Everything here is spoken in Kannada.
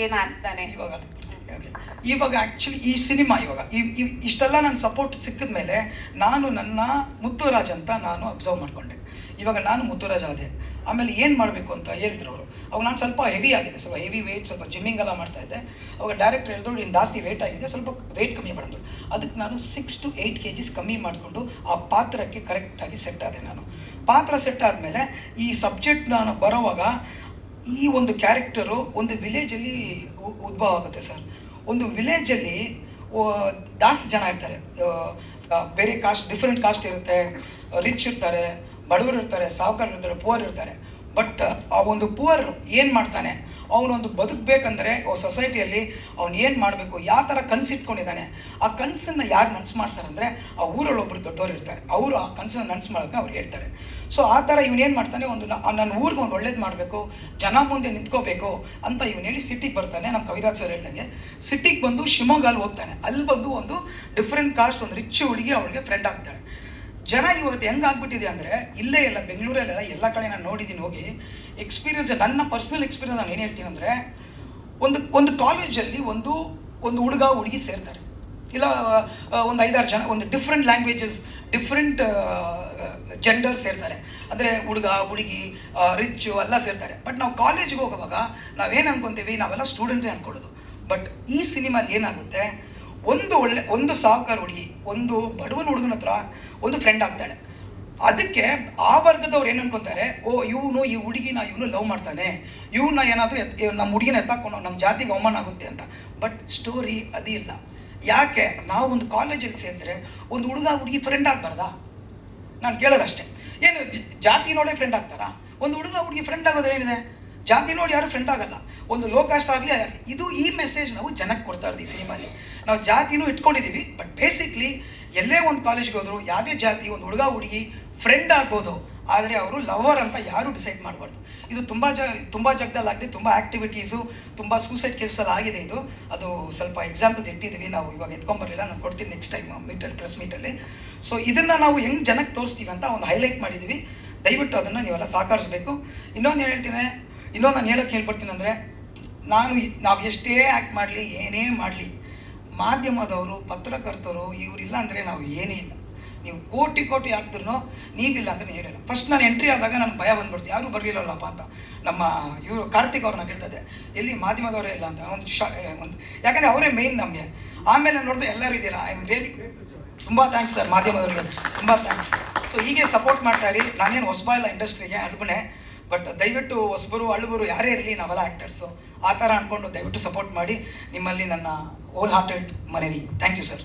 ಏನಾಗ್ತಾನೆ ಇವಾಗ ಆ್ಯಕ್ಚುಲಿ ಈ ಸಿನಿಮಾ ಇಷ್ಟೆಲ್ಲ ನಾನು ಸಪೋರ್ಟ್ ಸಿಕ್ಕಿದ ಮೇಲೆ ನಾನು ನನ್ನ ಮುತ್ತುರಾಜ್ ಅಂತ ನಾನು ಅಬ್ಸರ್ವ್ ಮಾಡಿಕೊಂಡೆ. ಇವಾಗ ನಾನು ಮುತ್ತುರಾಜ್ ಆದೆ, ಆಮೇಲೆ ಏನು ಮಾಡಬೇಕು ಅಂತ ಹೇಳಿದ್ರು ಅವರು. ಅವಾಗ ನಾನು ಸ್ವಲ್ಪ ಹೆವಿ ಆಗಿದೆ, ಸ್ವಲ್ಪ ಹೆವಿ ವೆಯ್ಟ್, ಸ್ವಲ್ಪ ಜಿಮ್ಮಿಂಗ್ ಎಲ್ಲ ಮಾಡ್ತಾಯಿದ್ದೆ. ಅವಾಗ ಡೈರೆಕ್ಟರ್ ಹೇಳಿದ್ರು ನೀನು ಜಾಸ್ತಿ ವೆಯ್ಟ್ ಆಗಿದೆ, ಸ್ವಲ್ಪ ವೆಯ್ಟ್ ಕಮ್ಮಿ ಮಾಡಿದ್ರು. ಅದಕ್ಕೆ ನಾನು 6 to 8 kgs ಕಮ್ಮಿ ಮಾಡಿಕೊಂಡು ಆ ಪಾತ್ರಕ್ಕೆ ಕರೆಕ್ಟಾಗಿ ಸೆಟ್ ಆದೆ. ನಾನು ಪಾತ್ರ ಸೆಟ್ ಆದಮೇಲೆ ಈ ಸಬ್ಜೆಕ್ಟ್ ನಾನು ಬರೋವಾಗ ಈ ಒಂದು ಕ್ಯಾರೆಕ್ಟರು ಒಂದು ವಿಲೇಜಲ್ಲಿ ಉದ್ಭವ ಆಗುತ್ತೆ ಸರ್. ಒಂದು ವಿಲೇಜಲ್ಲಿ ಜಾಸ್ತಿ ಜನ ಇರ್ತಾರೆ, ಬೇರೆ ಕಾಸ್ಟ್, ಡಿಫ್ರೆಂಟ್ ಕಾಸ್ಟ್ ಇರುತ್ತೆ, ರಿಚ್ ಇರ್ತಾರೆ, ಬಡವರು ಇರ್ತಾರೆ, ಸಾಹುಕಾರರು ಇರ್ತಾರೆ, ಪುವರ್ ಇರ್ತಾರೆ. ಬಟ್ ಆ ಒಂದು ಪುವರ್ ಏನು ಮಾಡ್ತಾನೆ, ಅವನೊಂದು ಬದುಕಬೇಕಂದ್ರೆ ಸೊಸೈಟಿಯಲ್ಲಿ ಅವ್ನು ಏನು ಮಾಡಬೇಕು, ಯಾವ ಥರ ಕನಸಿಟ್ಕೊಂಡಿದ್ದಾನೆ, ಆ ಕನಸನ್ನು ಯಾರು ನನಸು ಮಾಡ್ತಾರಂದರೆ ಆ ಊರಲ್ಲಿ ಒಬ್ಬರು ದೊಡ್ಡವರು ಇರ್ತಾರೆ, ಅವರು ಆ ಕನಸನ್ನು ನನಸು ಮಾಡೋಕ್ಕೆ ಅವ್ರು ಹೇಳ್ತಾರೆ. ಸೊ ಆ ಥರ ಇವನೇನು ಮಾಡ್ತಾನೆ, ನನ್ನ ಊರಿಗೆ ಒಂದು ಒಳ್ಳೇದು ಮಾಡಬೇಕು, ಜನ ಮುಂದೆ ನಿಂತ್ಕೋಬೇಕು ಅಂತ ಇವನು ಹೇಳಿ ಸಿಟಿಗೆ ಬರ್ತಾನೆ. ನಮ್ಮ ಕವಿರಾಜ್ ಸರ್ ಹೇಳ್ದಂಗೆ ಸಿಟಿಗೆ ಬಂದು ಶಿವಮೊಗ್ಗಲ್ಲಿ ಹೋಗ್ತಾನೆ. ಅಲ್ಲಿ ಬಂದು ಒಂದು ಡಿಫ್ರೆಂಟ್ ಕಾಸ್ಟ್ ಒಂದು ರಿಚ್ ಹುಡುಗಿ ಅವಳಿಗೆ ಫ್ರೆಂಡ್ ಆಗ್ತಾಳೆ. ಜನ ಇವತ್ತು ಹೆಂಗೆ ಆಗ್ಬಿಟ್ಟಿದೆ ಅಂದರೆ, ಇಲ್ಲೇ ಎಲ್ಲ ಬೆಂಗಳೂರಲ್ಲೆಲ್ಲ ಎಲ್ಲ ಕಡೆ ನಾನು ನೋಡಿದ್ದೀನಿ ಹೋಗಿ. ಎಕ್ಸ್ಪೀರಿಯನ್ಸ್, ನನ್ನ ಪರ್ಸ್ನಲ್ ಎಕ್ಸ್ಪೀರಿಯನ್ಸ್ ನಾನು ಏನು ಹೇಳ್ತೀನಿ ಅಂದರೆ, ಒಂದು ಕಾಲೇಜಲ್ಲಿ ಒಂದು ಹುಡುಗ ಹುಡುಗಿ ಸೇರ್ತಾರೆ, ಇಲ್ಲ ಒಂದು 5-6 ಜನ, ಒಂದು ಡಿಫ್ರೆಂಟ್ ಲ್ಯಾಂಗ್ವೇಜಸ್, ಡಿಫ್ರೆಂಟ್ ಜೆಂಡರ್ ಸೇರ್ತಾರೆ. ಅಂದರೆ ಹುಡುಗ ಹುಡುಗಿ, ರಿಚ್ಚು ಎಲ್ಲ ಸೇರ್ತಾರೆ. ಬಟ್ ನಾವು ಕಾಲೇಜಿಗೆ ಹೋಗುವಾಗ ನಾವೇನು ಅನ್ಕೊತೀವಿ, ನಾವೆಲ್ಲ ಸ್ಟೂಡೆಂಟೇ ಅಂದ್ಕೊಳ್ಳೋದು. ಬಟ್ ಈ ಸಿನಿಮಾಲಿ ಏನಾಗುತ್ತೆ, ಒಂದು ಸಾಹುಕಾರ ಹುಡುಗಿ ಒಂದು ಬಡವನ ಹುಡುಗನ ಹತ್ರ ಒಂದು ಫ್ರೆಂಡ್ ಆಗ್ತಾಳೆ. ಅದಕ್ಕೆ ಆ ವರ್ಗದವ್ರು ಏನು ಅನ್ಕೊತಾರೆ, ಇವನು ಈ ಹುಡುಗಿನ ಇವನು ಲವ್ ಮಾಡ್ತಾನೆ, ಇವನ್ನ ಏನಾದರೂ ನಮ್ಮ ಹುಡುಗಿನ ಎತ್ತಾಕೊಂಡು ನಮ್ಮ ಜಾತಿಗೆ ಅವಮಾನ ಆಗುತ್ತೆ ಅಂತ. ಬಟ್ ಸ್ಟೋರಿ ಅದೇ ಇಲ್ಲ. ಯಾಕೆ, ನಾವು ಒಂದು ಕಾಲೇಜಲ್ಲಿ ಸೇರಿದ್ರೆ ಒಂದು ಹುಡುಗ ಹುಡುಗಿ ಫ್ರೆಂಡ್ ಆಗಬಾರ್ದಾ? ನಾನು ಕೇಳೋದಷ್ಟೇ. ಏನು ಜಾತಿ ನೋಡೇ ಫ್ರೆಂಡ್ ಆಗ್ತಾರಾ? ಒಂದು ಹುಡುಗ ಹುಡುಗಿ ಫ್ರೆಂಡ್ ಆಗೋದೇನಿದೆ? ಜಾತಿ ನೋಡಿ ಯಾರು ಫ್ರೆಂಡ್ ಆಗಲ್ಲ, ಒಂದು ಲೋ ಕಾಸ್ಟ್ ಆಗಲಿ. ಈ ಮೆಸೇಜ್ ನಾವು ಜನಕ್ಕೆ ಕೊಡ್ತಾ ಇರೋದು ಈ ಸಿನಿಮಾಲಿ. ನಾವು ಜಾತಿನೂ ಇಟ್ಕೊಂಡಿದ್ದೀವಿ, ಬಟ್ ಬೇಸಿಕ್ಲಿ ಎಲ್ಲೇ ಒಂದು ಕಾಲೇಜ್ಗೆ ಹೋದ್ರು ಯಾವುದೇ ಜಾತಿ ಒಂದು ಹುಡುಗ ಹುಡುಗಿ ಫ್ರೆಂಡ್ ಆಗ್ಬೋದು, ಆದರೆ ಅವರು ಲವರ್ ಅಂತ ಯಾರೂ ಡಿಸೈಡ್ ಮಾಡಬಾರ್ದು. ಇದು ತುಂಬ ಜಾಗದಲ್ಲಾಗಿದೆ, ತುಂಬ ಆ್ಯಕ್ಟಿವಿಟೀಸು, ತುಂಬ ಸೂಸೈಡ್ ಕೇಸಲ್ಲಿ ಆಗಿದೆ. ಅದು ಸ್ವಲ್ಪ ಎಕ್ಸಾಂಪಲ್ಸ್ ಇಟ್ಟಿದ್ದೀವಿ, ನಾವು ಇವಾಗ ಎತ್ಕೊಂಬರಲಿಲ್ಲ, ನಾನು ಕೊಡ್ತೀನಿ ನೆಕ್ಸ್ಟ್ ಟೈಮ್ ಪ್ರೆಸ್ ಮೀಟಲ್ಲಿ. ಸೊ ಇದನ್ನು ನಾವು ಹೆಂಗೆ ಜನಕ್ಕೆ ತೋರಿಸ್ತೀವಿ ಅಂತ ಒಂದು ಹೈಲೈಟ್ ಮಾಡಿದ್ದೀವಿ. ದಯವಿಟ್ಟು ಅದನ್ನು ನೀವೆಲ್ಲ ಸಹಕರಿಸಬೇಕು. ಇನ್ನೊಂದು ನಾನು ಹೇಳೋಕ್ಕೆ ಹೇಳ್ಬಿಡ್ತೀನಿ ಅಂದರೆ, ನಾವು ಎಷ್ಟೇ ಆ್ಯಕ್ಟ್ ಮಾಡಲಿ, ಏನೇ ಮಾಡಲಿ, ಮಾಧ್ಯಮದವರು, ಪತ್ರಕರ್ತರು ಇವರಿಲ್ಲ ಅಂದರೆ ನಾವು ಏನೇ ಇಲ್ಲ. ನೀವು ಕೋಟಿ ಹಾಕ್ದ್ರೂ ನೀವಿಲ್ಲ ಅಂತ ಹೇಳಿಲ್ಲ. ಫಸ್ಟ್ ನಾನು ಎಂಟ್ರಿ ಆದಾಗ ನನಗೆ ಭಯ ಬಂದ್ಬಿಡ್ತು, ಯಾರೂ ಬರಲಿಲ್ಲಲ್ಲಪ್ಪ ಅಂತ. ನಮ್ಮ ಇವರು ಕಾರ್ತಿಕ್ ಅವ್ರನ್ನ ಕೇಳ್ತದೆ, ಎಲ್ಲಿ ಮಾಧ್ಯಮದವರೇ ಇಲ್ಲ ಅಂತ ಒಂದು ಯಾಕಂದರೆ ಅವರೇ ಮೇಯ್ನ್ ನಮಗೆ. ಆಮೇಲೆ ನೋಡಿದ್ರೆ ಎಲ್ಲರೂ ಇದ್ದೀರಾ, ಐ ಆಮ್ ರಿಯಲಿ ತುಂಬ ಥ್ಯಾಂಕ್ಸ್ ಸರ್, ಮಾಧ್ಯಮದವ್ರಿಗೆ ತುಂಬ ಥ್ಯಾಂಕ್ಸ್. ಸೊ ಹೀಗೆ ಸಪೋರ್ಟ್ ಮಾಡ್ತಾಯಿರಿ. ನಾನೇನು ಹೊಸಬ ಇಲ್ಲ ಇಂಡಸ್ಟ್ರಿಗೆ, ಅಲ್ಬನೇ. ಬಟ್ ದಯವಿಟ್ಟು ಹೊಸಬರು ಅಳುಬರು ಯಾರೇ ಇರಲಿ, ನಾವೆಲ್ಲ ಆ್ಯಕ್ಟರ್ಸು, ಆ ಥರ ಅಂದ್ಕೊಂಡು ದಯವಿಟ್ಟು ಸಪೋರ್ಟ್ ಮಾಡಿ. ನಿಮ್ಮಲ್ಲಿ ನನ್ನ ಹೋಲ್ ಹಾರ್ಟೆಡ್ ಮನವಿ. Thank you sir.